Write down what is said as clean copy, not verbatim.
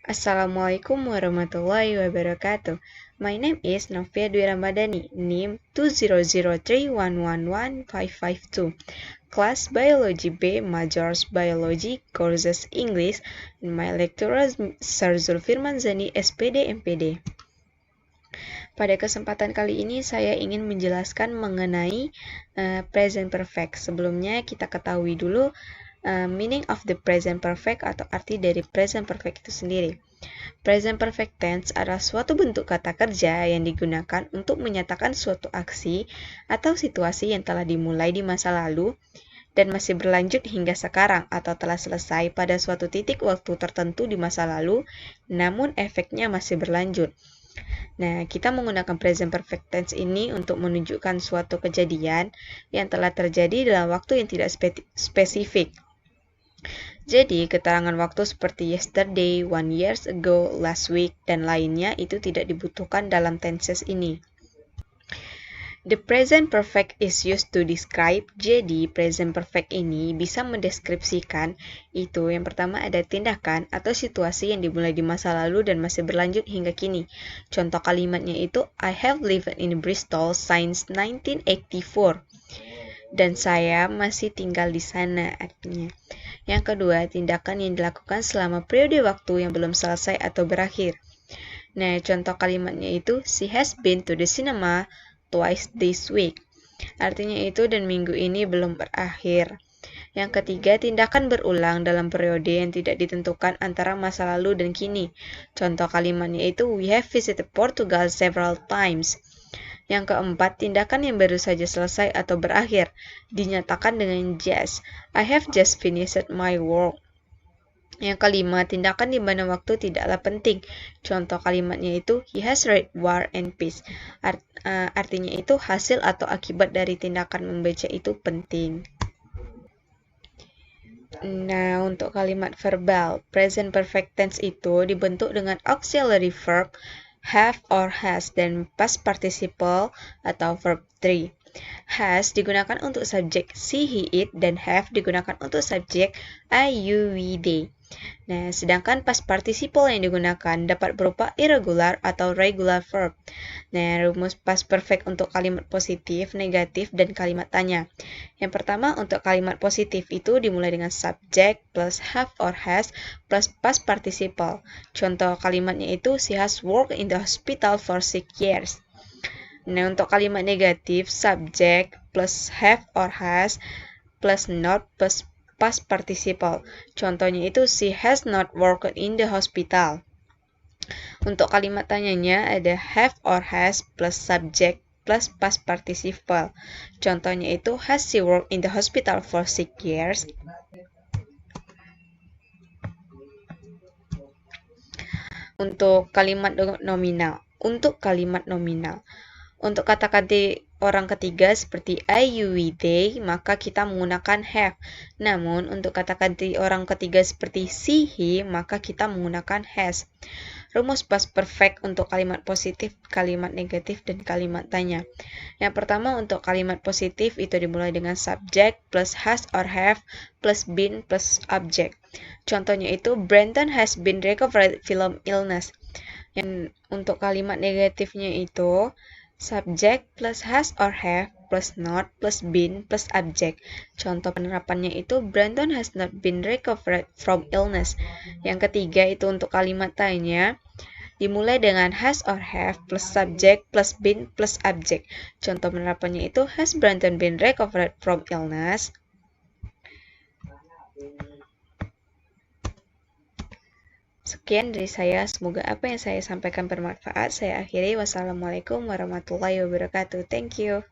Assalamualaikum warahmatullahi wabarakatuh. My name is Novia Dwi Ramadhani, NIM 2003111552. Class Biology B, Majors Biology, Courses English, and my lecturer Sarzul Firmanzani, SPD MPD. Pada kesempatan kali ini saya ingin menjelaskan mengenai present perfect. Sebelumnya kita ketahui dulu meaning of the present perfect atau arti dari present perfect itu sendiri. Present perfect tense adalah suatu bentuk kata kerja yang digunakan untuk menyatakan suatu aksi atau situasi yang telah dimulai di masa lalu dan masih berlanjut hingga sekarang atau telah selesai pada suatu titik waktu tertentu di masa lalu, namun efeknya masih berlanjut. Nah, kita menggunakan present perfect tense ini untuk menunjukkan suatu kejadian yang telah terjadi dalam waktu yang tidak spesifik. Jadi, keterangan waktu seperti yesterday, 1 year ago, last week, dan lainnya itu tidak dibutuhkan dalam tenses ini. The present perfect is used to describe. Jadi, present perfect ini bisa mendeskripsikan itu. Yang pertama ada tindakan atau situasi yang dimulai di masa lalu dan masih berlanjut hingga kini. Contoh kalimatnya itu, I have lived in Bristol since 1984. Dan saya masih tinggal di sana, artinya. Yang kedua, tindakan yang dilakukan selama periode waktu yang belum selesai atau berakhir. Nah, contoh kalimatnya itu, she has been to the cinema twice this week. Artinya itu dan minggu ini belum berakhir. Yang ketiga, tindakan berulang dalam periode yang tidak ditentukan antara masa lalu dan kini. Contoh kalimatnya itu, we have visited Portugal several times. Yang keempat, tindakan yang baru saja selesai atau berakhir, dinyatakan dengan just. I have just finished my work. Yang kelima, tindakan di mana waktu tidaklah penting. Contoh kalimatnya itu, he has read War and Peace. Artinya itu hasil atau akibat dari tindakan membaca itu penting. Nah, untuk kalimat verbal, present perfect tense itu dibentuk dengan auxiliary verb, have or has, dan past participle atau verb 3. Has digunakan untuk subjek she, he, it, dan have digunakan untuk subjek I, you, we, they. Nah, sedangkan past participle yang digunakan dapat berupa irregular atau regular verb. Nah, rumus past perfect untuk kalimat positif, negatif, dan kalimat tanya. Yang pertama, untuk kalimat positif itu dimulai dengan subject plus have or has plus past participle. Contoh kalimatnya itu, she has worked in the hospital for 6 years. Nah, untuk kalimat negatif, subject plus have or has plus not plus past participle. Contohnya itu, she has not worked in the hospital. Untuk kalimat tanyanya ada have or has plus subject plus past participle. Contohnya itu, has she worked in the hospital for 6 years? Untuk kalimat nominal. Untuk kata ganti orang ketiga seperti I, you, we, they, maka kita menggunakan have. Namun, untuk kata ganti orang ketiga seperti she, he, maka kita menggunakan has. Rumus past perfect untuk kalimat positif, kalimat negatif, dan kalimat tanya. Yang pertama, untuk kalimat positif itu dimulai dengan subject plus has or have plus been plus object. Contohnya itu, Brandon has been recovered from illness. Yang untuk kalimat negatifnya itu, subject plus has or have plus not plus been plus object. Contoh penerapannya itu, Brandon has not been recovered from illness. Yang ketiga itu untuk kalimat tanya, dimulai dengan has or have plus subject plus been plus object. Contoh penerapannya itu, has Brandon been recovered from illness? Sekian dari saya, semoga apa yang saya sampaikan bermanfaat. Saya akhiri, wassalamualaikum warahmatullahi wabarakatuh. Thank you.